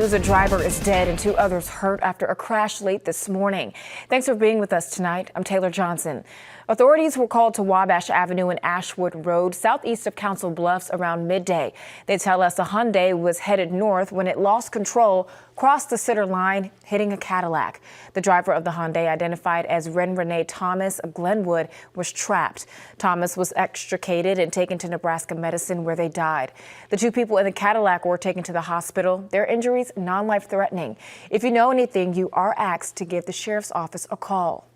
A driver is dead and 2 others hurt after a crash late this morning. Thanks for being with us tonight. I'm Taylor Johnson. Authorities were called to Wabash Avenue and Ashwood Road, southeast of Council Bluffs, around midday. They tell us a Hyundai was headed north when it lost control, crossed the center line, hitting a Cadillac. The driver of the Hyundai, identified as Renee Thomas of Glenwood, was trapped. Thomas was extricated and taken to Nebraska Medicine, where they died. The 2 people in the Cadillac were taken to the hospital. Their injuries non-life threatening. If you know anything, you are asked to give the sheriff's office a call.